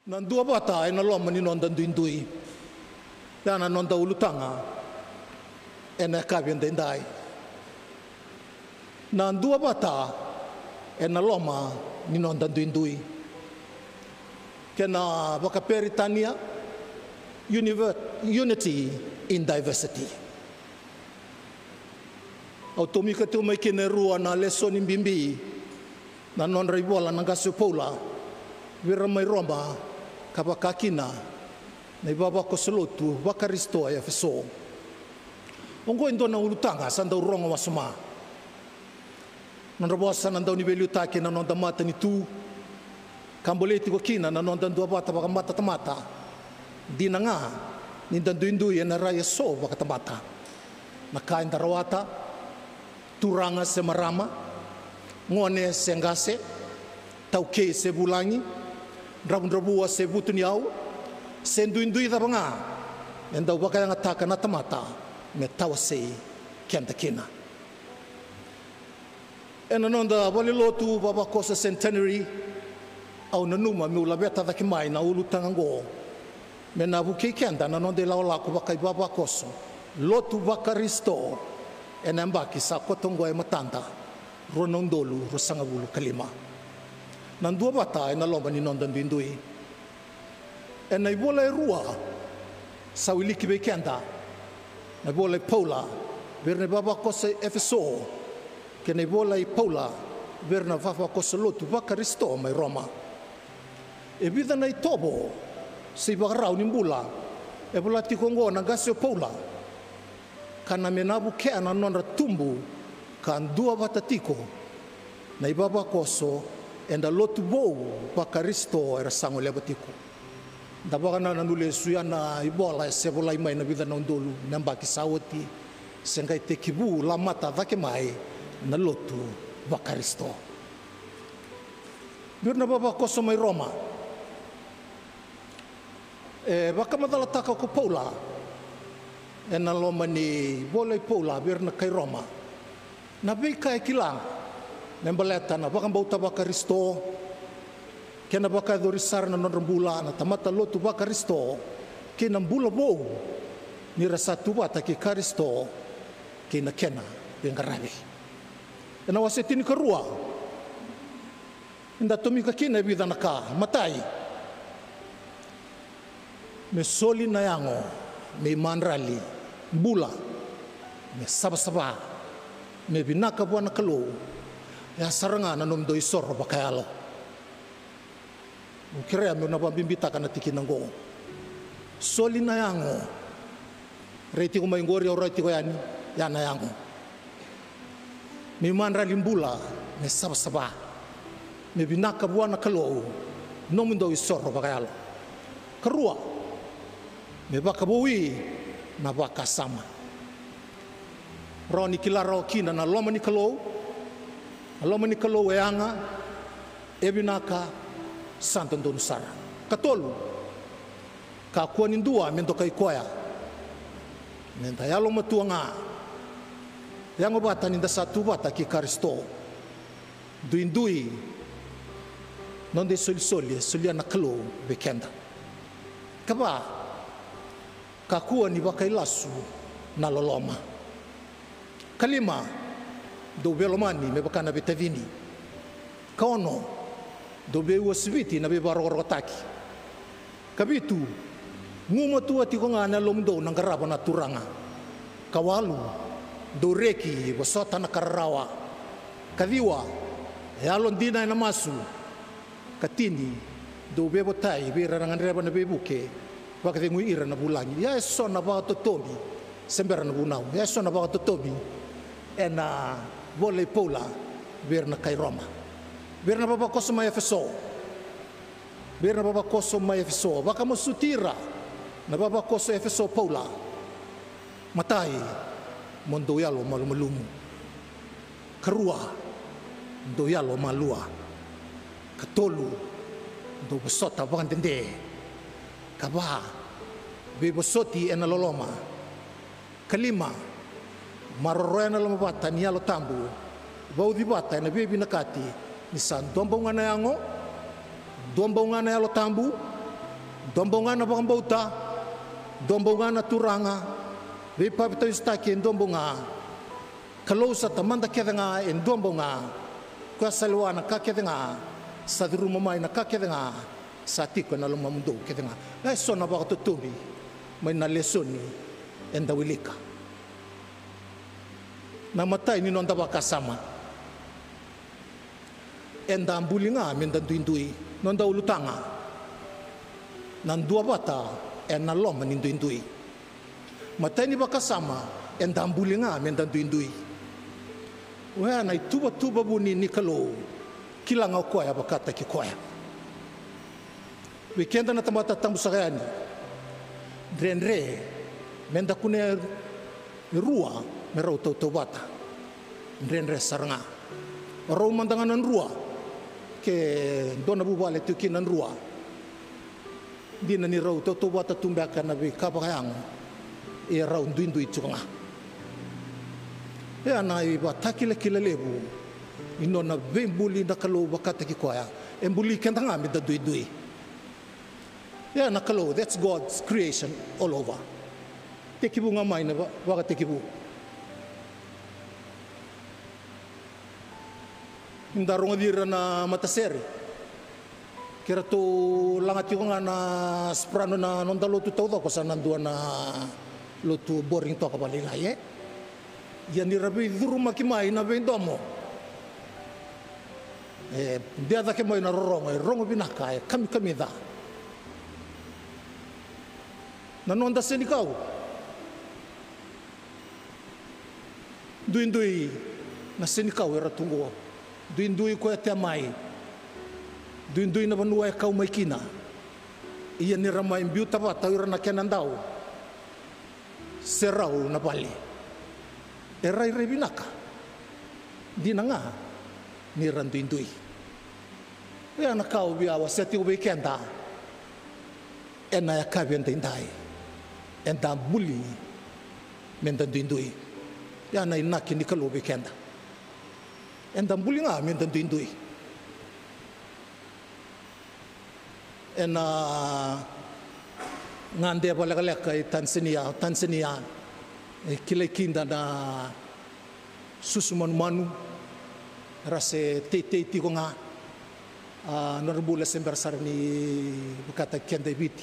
Nan dua bata ena loma ni non dui dana non da ulutanga ena kabien dendai nan dua bata ena loma ni non dui kena baka peritania unity in diversity automika tu mai kene rua na lesoni bimbi na non ribola na gasu pola vira mai Roma kabakakina na ibaba ko solotu bakaristo ya feso ongo ndo na ulutanga sanda urongo wasuma non robosa na ndoni belu take na nonda mata ni tu kamboleti ko kina na nonda dua bata baka mata tamata dinanga ni dandu ya na raya so baka tamata na kain darawata turanga se marama ngone sengase tauke se bulangi drabu se butun yau sendu-indui da banga enda baka yang ataka na tamata me tawase kenda kina ena nonda bole lotu baba kosa centenary au nanuma me ulabeta da kimai na ulutanga go me na buke kenda na nonde laola ko baka baba koso lotu baka risto ena mbaki sa kotongo e matanda ronondolu rosanga bulu kalima nan dua bata ena lomba ni nondan dindui ena ibola rua sa wiliki be kenda na bola Paula verne baba kosa efeso ke na bola Paula verna vafa kosa lotu baka risto mai Roma e vida na itobo si bagrau ni bula e bola tikongo na gasio Paula kana menabu ke ana non tumbu kan dua bata tiko na ibaba koso enda lotu bou bakaristo era sango lebatiko dabaka na nule suyana ibola se bola mai na vida non dolu namba kisawati sengai tekibu la mata vake mai na lotu bakaristo birna baba koso mai Roma baka madala taka ko Paula ena loma ni bola Paula birna kai Roma na bika kilang nembaleta na baka bauta baka risto kena baka dorisar na nonrambula na tamata lotu baka risto kena bula bou ni rasa tu bata ki karisto kena bengarabi ena wasetin kerua inda tomika kena vida naka matai me soli na yango me manrali bula me sabasaba me binaka buana kalo ya saranga na nom doi sorro bakayalo ukire ame na bimbita kana tikinango soli na yango reti ko maingori o reti ko yani yana yango mi manra limbula me sabasaba me binaka buana kalo nom doi sorro bakayalo kerua me bakabowi na bakasama roni kilaro kina na loma ni kalo aloma ni kalo weanga ebinaka santo donusara katolu ka kuani dua mendo kai koya menta yalo matuanga yang bata ni da satu bata ki karisto duindui non de soli na kalo bekenda kaba ka kuani bakai lasu na loloma kalima do belomani me bakana betavini kaono do be wasviti na be barorotaki kabitu ngumo tua ti ko ngana lomdo nang karaba na turanga kawalu do reki wasota na karawa kaviwa yalon dina na masu katini do be botai be rangan reba na be buke wakati ngui ira na bulangi ya sona ba totobi sembera na bunau ya sona ba totobi ena bola Paula verna kai Roma verna baba koso mai efeso verna baba koso mai efeso baka mosutira na baba koso efeso Paula matai mondo yalo malumalumu kerua do yalo malua katolu do besota bangdende kaba be bosoti ena loloma kalima maroroena lo mabata ni alo tambu bau di bata na bebi nakati ni san domba ngana yango alo tambu dombonga na bauta, dombonga na turanga, vi papito istaki en dombonga, kalau sa tamanda kedenga en dombonga, kwa salwa na kakedenga, sa rumamay na kakedenga, sa tiko na lumamundo kedenga. Ay so na baka tuturi, may na lesoni en dawilika. Namatay ni nonda baka sama. En da ambulinga menda duindui, nonda ulutanga. Nandua bata en na loma ni duindui. Matay ni baka sama en da ambulinga menda duindui. Wea na tuba buni ni kalau kilanga koya bakata ki koya. Weekenda na tamata tambu sakayani. Drenre menda kune rua merau tau bata. Drenre saranga. Rau mandanganan rua ke dona bubale tukinan rua. Dina ni rau tau bata tumbaka na bi kapakayang e rau duindui tsunga. Ya na iba takile kile lebu ino na bembuli na kalau bakata ki koya embuli kentanga mi da duidui. Ya na kalau that's God's creation all over. Tekibu ngamai na baka tekibu. Ndarong dira na mataseri. Kira to langati ko nga na sprano na nondalo tu tau ko sa nandua na lotu boring to kabalila ye. Yan nirabi duruma kimai na bendomo. Dia da kimai na rongo binaka kami da. Nanonda senikau. Duindui na senikau era tungo. Duindui ko te mai. Duindui na banua kau mai kina. Ia ni ramai biuta ba tau na kenandau. Serau na bali. Erai rebinaka di nanga ni randuindui. Ya na kau biawa seti ubekenda ena ya kabian tindai enda buli mendanduindui. Ya na inaki ni kalau ubekenda enda buli nga mendanduindui. Ena ngande balaka Tanzania kile kinda na susuman manu rase tete tiko nga narbula sembersar ni bukata kende biti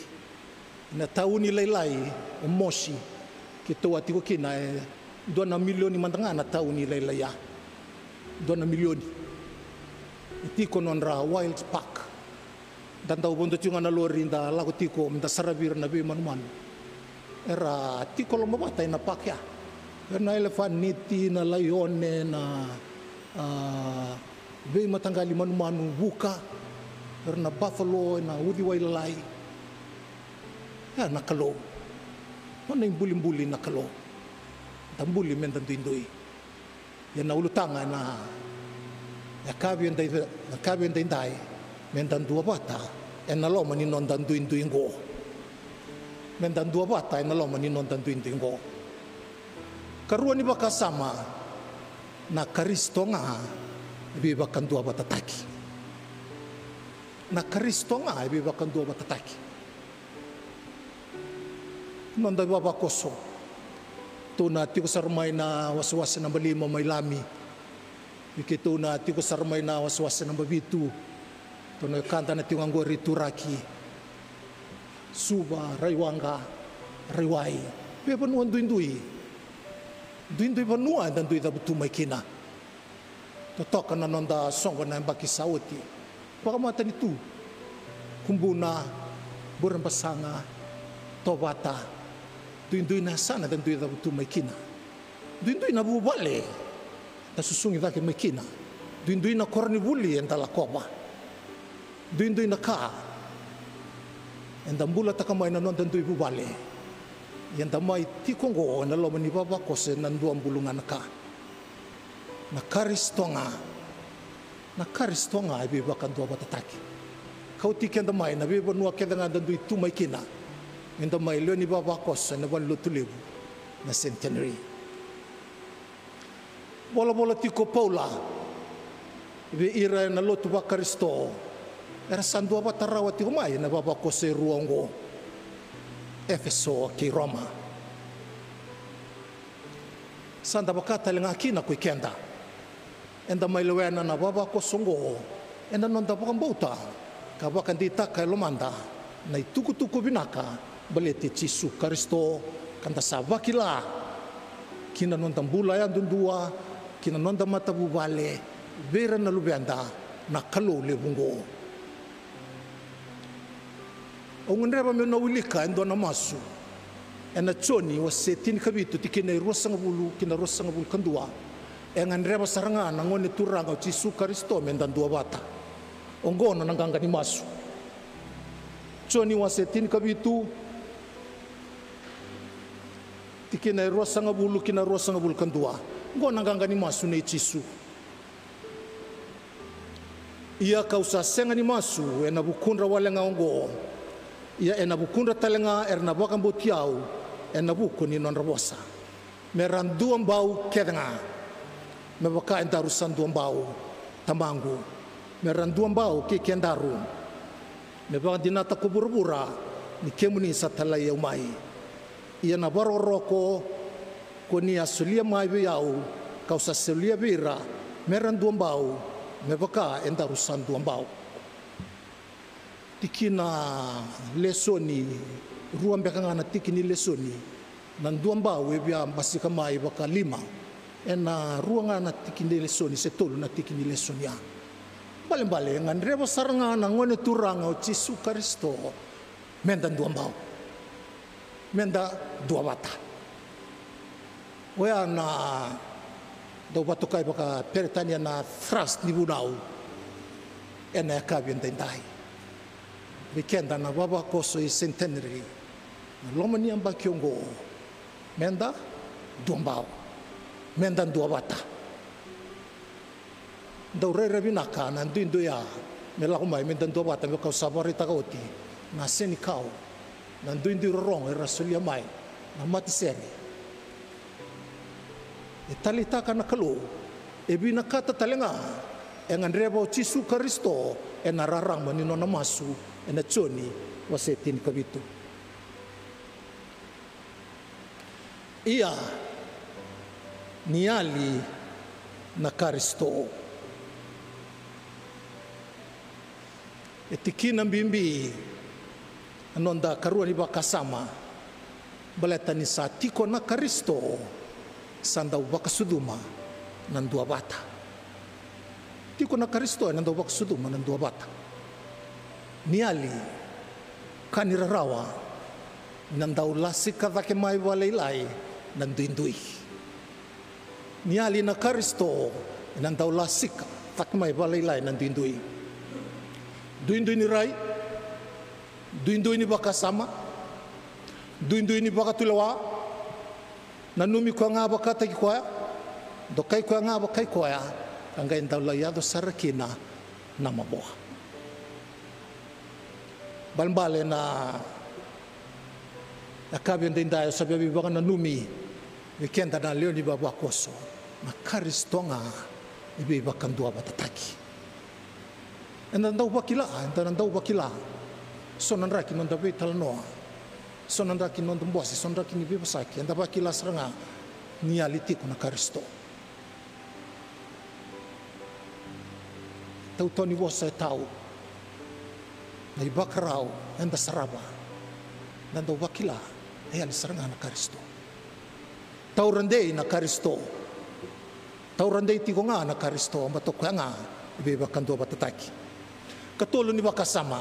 na tauni lailai moshi kito atiko kina 2 milioni mandanga na tauni lailai ya 2 milioni tiko nonra wild park dan tau bondo tunga na lori nda lago tiko mda sarabir na be manu era tiko lo mabata na pakya na elefaniti na layone na be matangali manu buka na buffalo na udi wailai ya na kalo mana buli na kalo tambuli mendanduindui ya na ulutanga na ya kabian dai mendandua bata na lo mani non danduindui ngo mendan dua bata na lo mani non danduindui ngo karuani baka sama na Kristo nga ibi bakan dua bata taki na Kristo nga ibi bakan dua bata taki non da baba koso to na tiko sarmay na waswas na balimo may lami ikito na tiko sarmay na waswas na babitu to na kanta na tiko ngori turaki suba raiwanga riwai pe panuan duindui panua dan dui da butu mai kina to toka na nonda songa na baki sauti pakamata ni tu kumbuna buran pasanga tobata duindui na sana dan dui da butu mai kina duindui na bubale na susungi da ke mai kina duindui na korni buli entala koba duindui na ka endambula takamai na non dan dui bubale yang damai tikongo na lo mani baba kose nan duam bulungan ka na karistonga ibe bakan dua batataki kau tiken damai na be bonua kedanga dan dui tu mai kina en damai lo ni baba kose na ban lo tulebu na centenary bola tiko paula ibe ira na lo tu bakaristo era sandua batarawa tiko mai na baba kose ruongo Efeso ki Roma. Sanda bakata lenga kina ku kenda. Enda mai lewena na baba ko songo. Enda non da bauta. Ka bakan dita ka lomanda. Na tuku binaka balete Yesu Kristo kanda sabakila. Kina non tambula ya dundua, kina non da matabu vale. Vera na lubenda na kalo le bungo. Ongunreba me na ulika endo na masu. Ena choni wa setin kabitu tikina rosanga bulu kina rosanga bulu kandua. Enganreba saranga na ngone turanga Yesu Kristo mendan dua bata. Ongono nanganga ni masu. Choni wa setin kabitu tikina rosanga bulu kina rosanga bulu kandua. Ngono nanganga ni masu ne Yesu. Ia kausa senga ni masu ena bukundra walenga ongo. Ia ena bukundra talenga erna bakam botiau ena buku ni non rabosa. Meran duam bau kedenga. Me baka entarusan duam bau tamangu. Meran duam bau ke kendaru. Me baka dinata kubura-bura ni kemuni satalai umai. Ia na baro roko ko ni asulia mai biau kausa sulia bira meran duam bau me baka entarusan duam bau. Tikina lesoni ruang bekangana tikini lesoni nan duam bau e bia masika mai baka lima ena ruangana tikini lesoni setolu na tikini lesonia bale ngan rebo saranga na ngone turanga o Yesu Kristo menda duam bau menda dua bata wea na do batu kai baka peretania na thrust ni bunau ena kabian tendai Bikenda na baba koso i centenary. Lomani amba kiongo. Menda duambao. Menda duabata. Daurere binaka na nduindu ya. Mela kumai menda duabata me kau sabari takauti. Na seni kau. Na nduindu rorong era sulia mai. Na mati seri. E talitaka na kalu. E binakata talenga. Engan rebo Yesu Kristo. E nararang manino na masu. Ena choni wasetin kabitu. Ia niali na Kristo. Etikina bimbi anonda karua ni bakasama. Baleta ni sa tiko na Kristo sanda bakasuduma nan dua bata. Tiko na Kristo nanda bakasuduma nan dua bata. Niali kanirarawa nandau lasika vake mai walailai nanduindui. Niali na Kristo nandau lasika vake mai walailai nanduindui. Duindui ni rai, duindui ni bakasama, duindui ni bakatulawa, nanumi kwa nga bakata kikwaya, dokai kwa nga bakai kwaya, angay ndau layado sarakina na maboha. Balmbale na akabian dindayo sabi bibangan na numi wikenda na leo ni baba koso na Kristo nga ibibakan dua batataki enda ndau bakila so nanraki non dabe talanoa so nanraki non dumbosi so nanraki ni bibasaki enda bakila seranga nialiti ko na Kristo tau toni wosa tau na ibakarao enda saraba nanda wakila ayan saranga na Kristo taurandei na Kristo taurandei tiko nga na Kristo matokya nga ibibakan dua batataki katolo ni bakasama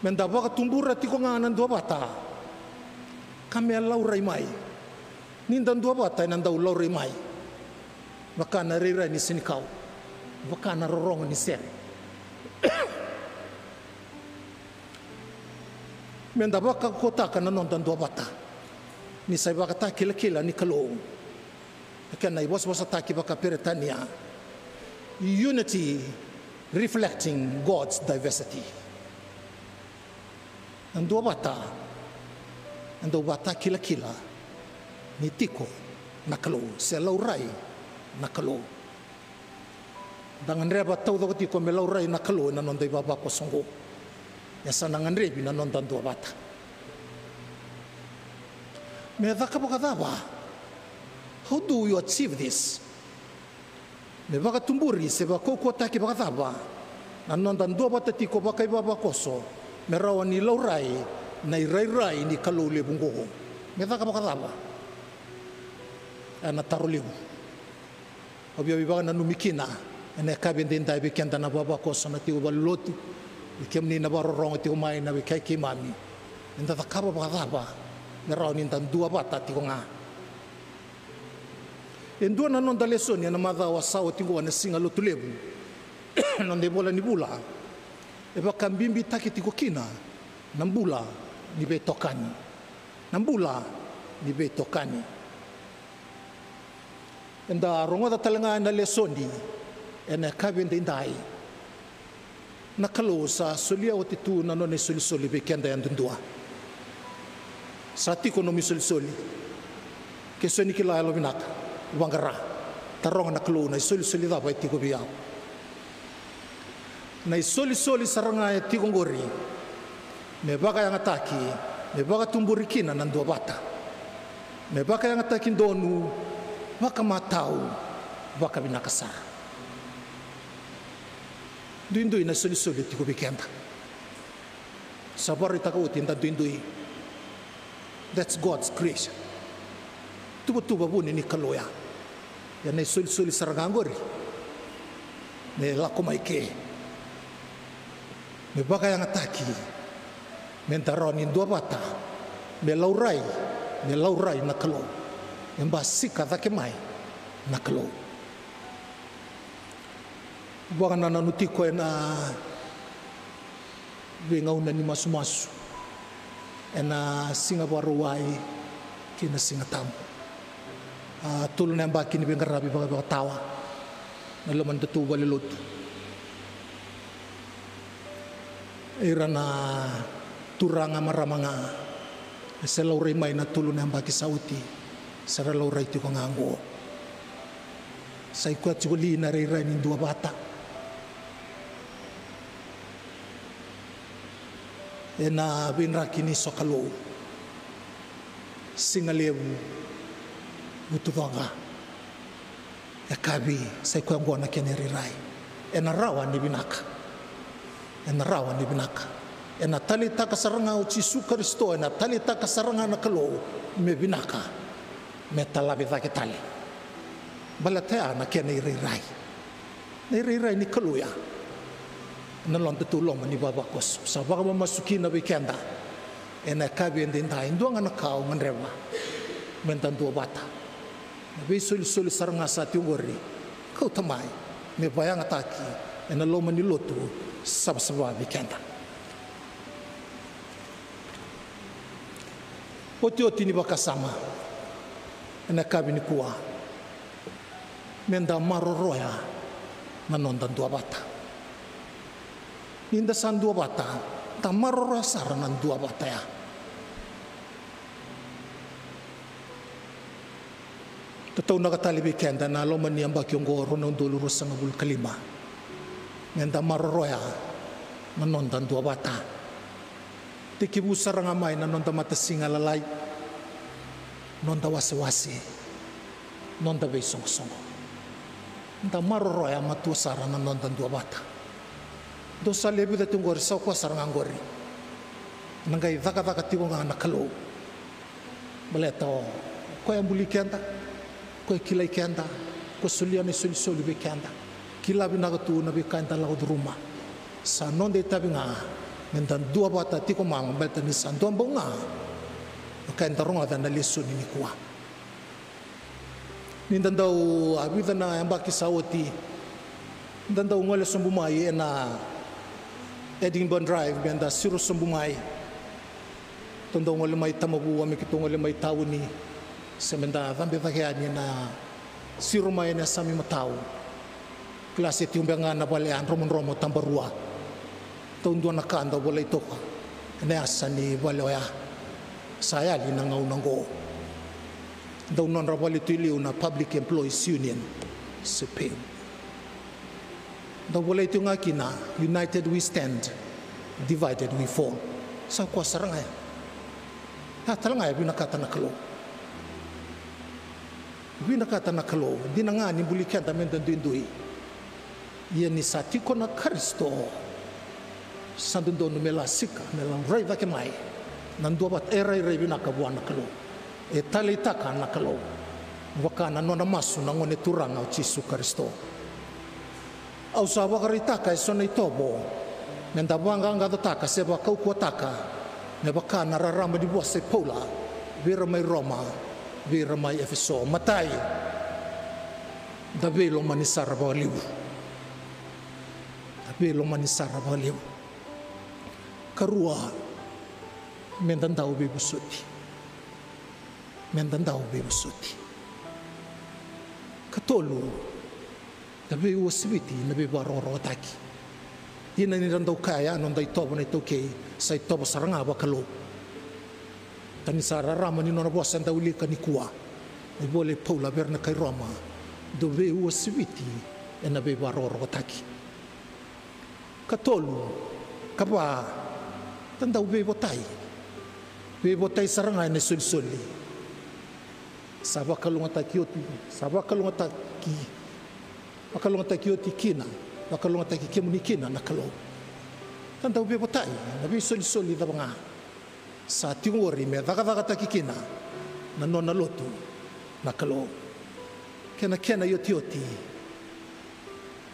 menda baka tumbura tiko nga nan dua bata kami laurai mai nindan dua bata nanda laurai mai baka narira ni sinikau baka narorong ni seri Menda baka kota kana nonton dua bata. Ni sai baka ta kila ni kalau. Kana ibos basa ta ki baka peretania. Unity reflecting God's diversity. Ang dua bata kila ni tiko na kalau se laurai na kalau. Dangan reba tau do tiko me laurai na kalau na nondai baba ko songo. Ya sanangan rebi na nonton dua bata. me dhaka bakadaba. How do you achieve this? Me baka tumburi se bako ko taki bakadaba. Nanondan dua bata tiko baka ibaba koso. Me rawa ni laurai na irai ni kalau le bungo. Me dhaka bakadaba. Ana taruliu. Obia bibaga na numikina. Ene kabende ndai bekenda na baba koso na tiko baloti. Ikemni na barorong tiko mai na bekai kimami. Nda takaba bakadaba. Merau ni tan dua bata tiko nga. Endua na non da lesoni na madha wa sawa tiko na singa lo tulebu. Non de bola ni bula. E ba kambimbi taki tiko kina. Nambula ni be tokani. Nambula ni be tokani. Enda rongo da talanga na lesoni ena kabende ndai. Na kalosa solia otitu na non soli be kenda yandundua. Sati kono misol-soli. Kesoni kila alo binaka. Wangara. Tarong na klo na soli-soli da ba tiko biao. Na soli-soli saranga ya tiko ngori. Me baka yang ataki. Me baka tumburikina nan dua bata. Me baka yang ataki donu. Baka matau. Baka binakasara. Duindui na soli-soli tiko bikenda. Sabar itaka utin da duindui. That's God's creation. Tuba-tuba po ni kaloya. Yan ay suli-suli sa rangangori. Ne lakomay ke. Me bagay ang ataki. Mentaron in dua bata. Me lauray na kalo. Yan ba sika takimay na kalo. Baka na nanuti ko na bingaw na ni masu-masu. Na singa baruai kina singa tamu. Tulun yang baki ni bengarabi baga tawa. Nalaman tu balilut. Irana turanga maramanga. Selaurai mai na tulun yang baki sauti. Sara laurai tu kangango. Sai kuat cikuli na rai ni dua bata. Ena binraki ni sokalo singalebu butuvanga ekabi sai kwa ngona keneri rai ena rawa ni binaka ena talita kasaranga uci Yesu Kristo ena talita kasaranga na kalo me binaka me talabi ta ketali balatea na keneri rai ni kalo ya nalon tutulong ni baba kos sa baka mamasukin na weekenda ena kabi endin ta induang anak kau nganrewa mentan dua bata nabi sul saranga sa tiungori kau tamai me bayang ataki ena lo manilotu sab-saba weekenda oti ni baka sama ena kabi ni kuwa menda maroroya nanondan dua bata Indasan dua bata, tamaro rasaran dua bata ya. Totoo nakatali bikenda na lo man yamba kyongo rono dulu rusang bul kalima. Ngenda maroroya nanondan dua bata. Tikibu sarang amay nanonda matasinga lalay. Nonda wasi-wasi. Nonda besong-songo. Nda maroroya matusaran nanondan dua bata. Dosa lebi da tunggori sa kwa sarangangori. Nangai daka tigo nga nakalo. Baleto ko yang buli kenda, ko kilai kenda, ko suliani suli be kenda. Kila binagatu na be kenda la rumah. Sa non de tabi nga mentan dua bata tiko mang belta ni santo ambonga. Kenda ronga da na leso ni kuwa. Nindan daw abida na ambaki sawoti. Nindan daw ngole sumbumai na Edinburgh Drive benda siru sumbumai tondong oleh mai tamabu ami kitong oleh mai tauni semenda tambe takiani na siru mai na sami matau klase tiumbenga na balean romo tambarua tondo na kanda boleh toka ne asani baloya saya li nangau nango daw non rabali tuiliu na Public Employees Union sepem daw boleh itu ngakina united we stand divided we fall sa kwa sarangay talangay binakata na kalo Vina kata na kalo, di na nga ni buli kenta menta duindui. Ia ni sa tiko na Kristo. Sandundo no mela sika, mela rai vake mai. Nandua bat erai vina ka buana kalo. E tali taka na kalo. Waka na nona masu na ngone turanga o Jesu Kristo. Au sa wakari taka e sona itobo. Menda wanga anga taka seba kau kuataka. Me waka na rarama di buase Paula. Vira mai Roma. Vira mai Efeso matai davelo manisara baliu karua mendandau bebusuti katolu dabe wasibiti nabe baroro taki ina ni randau kaya non dai tobo nei toke sai tobo saranga bakalo tani sara rama ni nona bosa nda ulika ni kua e vole Paula verna kai Roma dove ua siviti e na be baroro taki katolu kapa tanda ube botai saranga ne soli sabakalunga taki oti kina bakalunga taki kemunikina na kalo tanda ube botai na be soli da banga sa tingori me daga takikina na nona lotu na kalo kena yoti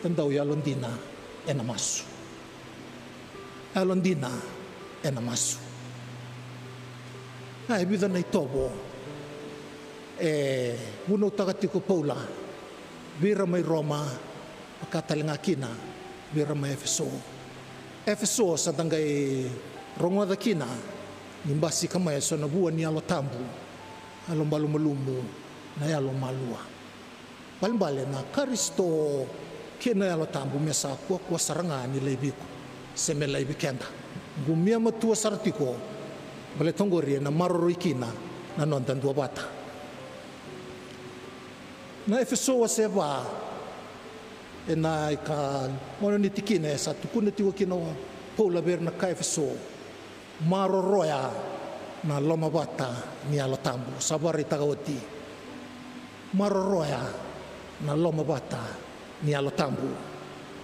tandau ya Londina e na masu ai bida nei tobo e uno tagatiko Paula vira mai Roma makatalinga kina vira mai Efeso sa tangai rongo da kina nimbasi kama so na bua ni alo tambu alo malumu na alo malua balbale na Kristo kena alo tambu mesa kwa saranga ni lebiku seme lebi kenda gumia matua sartiko bale tongori na maroro ikina na nondan dua bata na Efeso seba na ka mono ni tikine sa tukune tiwa kino Paula berna ka Efeso maroroya na loma bata ni alo tambu sabari tagawati maroroya na loma bata ni alo tambu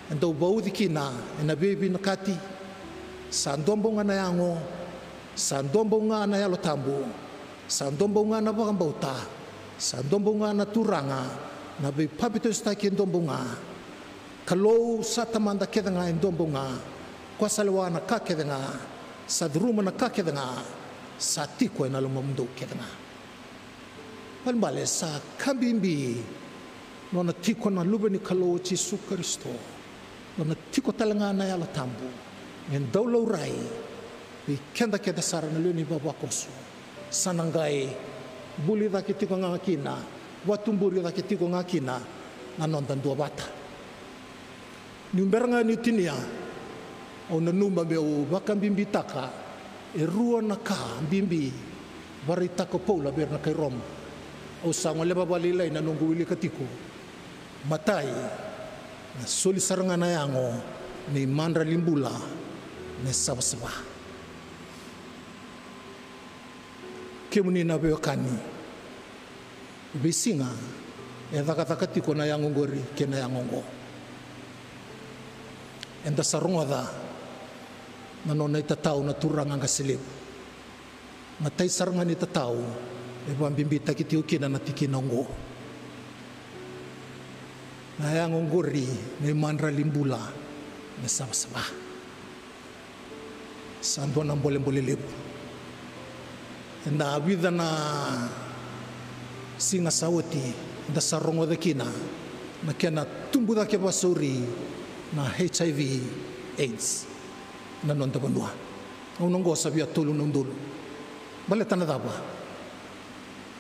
ndo baudi kina na bebi nakati sandombo ngana yango sandombo ngana alo tambu sandombo ngana bagambauta sandombo ngana turanga na be papito staki ndombo nga kalau satamanda kedanga ndombo nga kwa salwana ka kedanga sa druma na ka kedanga sa tiko na lumamdo kedanga palbale sa kabimbi nona tiko na lubeni kalo Jesu Kristo nona tiko talanga na yala tambu en daulau rai bi kenda keda sara na luni baba kosu sanangai buli da kitiko ngakina watumburi da kitiko ngakina na nondan dua bata numberanga ni tinia o na numa meu bakambimbi taka e rua na ka bimbi varita ko Paula berna kai Roma o sango leba balilai na nungu wili katiko matai na soli saranga na yango ni mandra limbula ne sabasaba kemuni na beokani bisinga e takatiko na yango ngori kena yango ngo enda sarunga da na nona itatao na turanga nga silip matai saranga ni tatao e bambimbi takitiyo kina na tikinongo na yango ngori ni mandra limbula ne sabasaba sando na mbole lebu enda abida na singa sawati enda sarunga da kina na kena tumbu da ke basuri na HIV AIDS na nonda banua unong sabia tulu nung dulu bale tana daba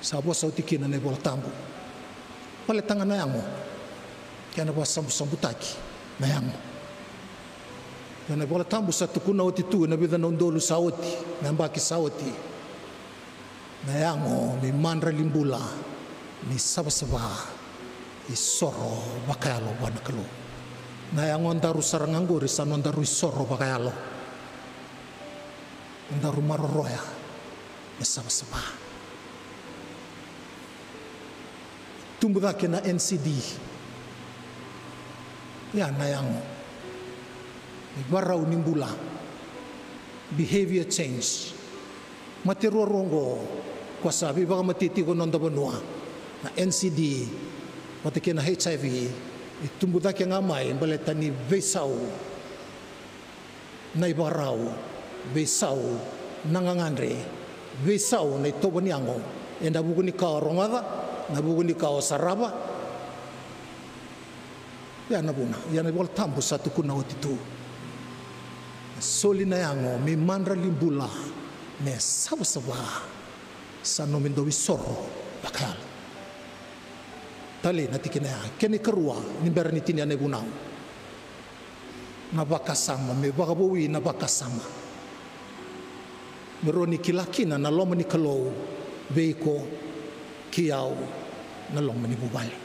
sabo sauti kina ne bola tambu bale tanga na yango kana ba sambu taki na yango kana bola tambu sa tukuna oti tu na bida nung dulu sauti na mbaki sauti na yango mi mandra limbula ni sabasaba isoro bakalo wanakalo na yang ondaru saranganguri san ondaru isoro bakayalo ondaru maroroya mesaba-saba tumbuh na NCD ya na yang barau nimbula behavior change matero rongo kwa sabi baka matiti ko nonda banua na NCD matike na HIV itumbuh na kya ngamay baletani vesau na ibarau vesau nangangandre vesau na ito baniango enda buku ni kau rongada na buku ni kau saraba ya na buna ya na bol tambu satu kuna otitu soli na yango mi mandra limbula ne sabasaba sano mindo wisoro bakal tali na tikina ya keni kerua ni berani tini ane bunau na bakasama me bakabuwi na bakasama meroni kilakina na loma ni kalou veiko kiau na loma ni bubali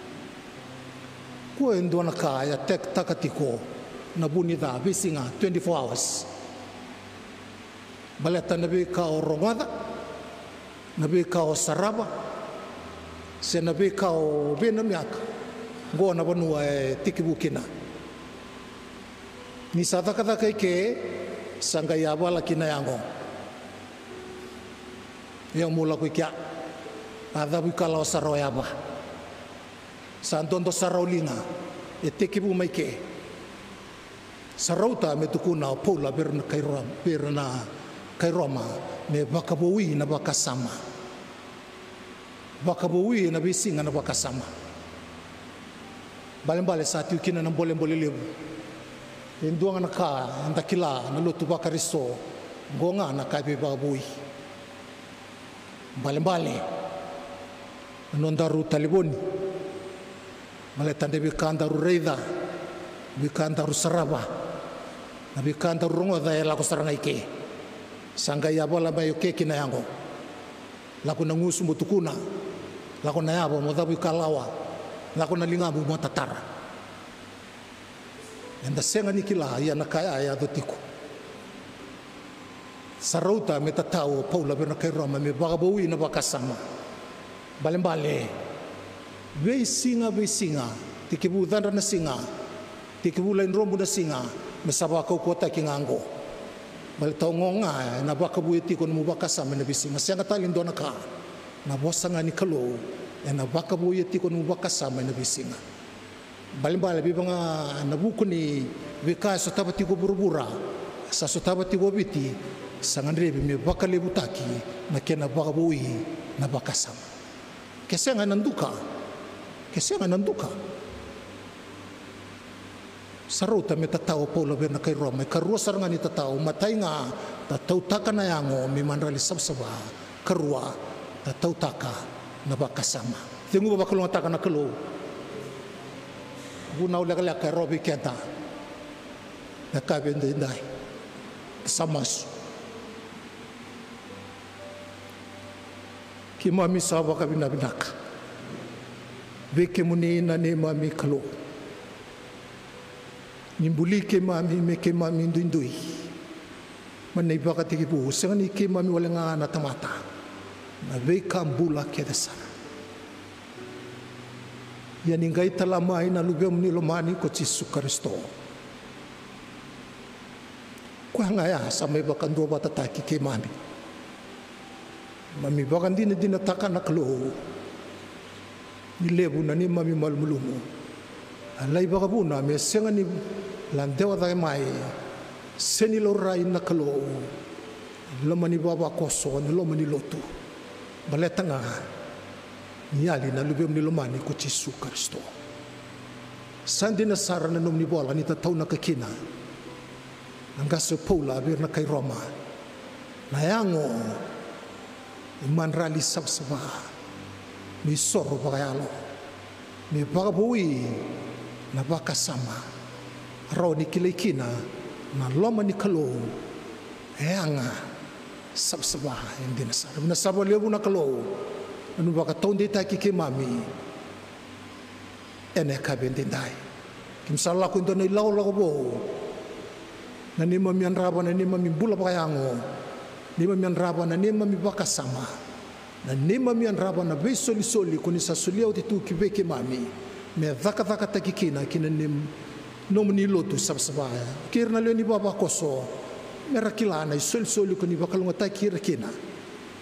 ko endo na kaya tek takatiko na bunida bisinga 24 hours baleta na be ka rongada na be ka saraba se na be ka bena miaka go na banua tikibukina ni sadaka kai ke sanga ya bala kina yango ya mula ko kya ada bu kala saroya ba santondo sarolinga tikibu mai ke sarauta me tukuna pola berna kairoma me bakabowi na bakasama bakabowi na bisinga na bakasama bale satu kina na boleh lebu induang na ka ndakila na lutu bakariso gonga na kai bakabowi bale nondaru taliboni male tande bikandaru reida bikandaru saraba na bikandaru rongo da la ko saranga ike sanga ya bola bayo keki na yango la ko nangusu mutukuna la ko na yabo modabu kalawa la ko na lingabu motatara enda senga nikila ya nakaya ya dotiko sarauta metatao paula berna kairoma me bagabawi na bakasama bale beisinga tikibu danda na singa tikibu lain rombu na singa mesaba kau kota kingango bal taungonga na bakabu etiko no bakasama na bisinga senga talin dona ka na bosanga ni kalo na bakabu etiko no bakasama na bisinga bale bibanga na buku ni bika so tabati go burbura sa so tabati go biti sangandre me bakale butaki na kena bakabu na bakasama kesenga nanduka sarauta me tatao paula berna kai roma karua saranga ni tatao matainga tatau taka na yango me mandrali sabsaba karua tatau taka na bakasama tengu bakalong taka na kalo bunau lagala kai robi kenta na kabende ndai samas kimami sawa kabina binaka beke munina ne mami kalo nimbuli ke mami me ke mami ndui manai baka tiki bu sengani ke mami wala ngana tamata na beka mbula ke desa ya ningai talamai na lube muni lomani ko Yesus Kristo ko ngaya samai baka ndo batataki ke mami baka ndina taka na kalo nilebu na ni mami malmulumu alai bagabuna me sengani landewa dai mai senilo rai na kalo lomani baba koso ni lomani lotu baletanga niali na lubem ni lomani ko Yesus Kristo sandi na sara na nomni bola ni tatau na kakina anggaso paula bir na kay Roma na yango manrali sabsaba mi soro bagayalo mi bagabuwi na bakasama raw ni kilikina na loma ni kalo anga sabsaba hindi na sabo lebu na kalo anu baka tondi ta ki mami ene ka bendindai kim sala ko ndo ni law bo na ni mami anraba na ni mami bula bagayango ni mami anraba na ni mami bakasama na nema mi anraba na be soli soli kuni sa solia o te tu ki veke mami me dhaka takikina kina nim nomni lotu sabsabaya kirna le ni baba koso me rakilana i soli kuni bakalunga tai kina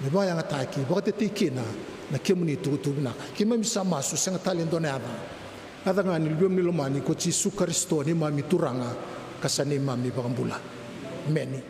me baya ngataki bakate tikina na kemuni tu na kimami sama su sanga talento ne ada ngani liom ni lomani ko ci sukaristo ni mami turanga kasane mami bakambula meni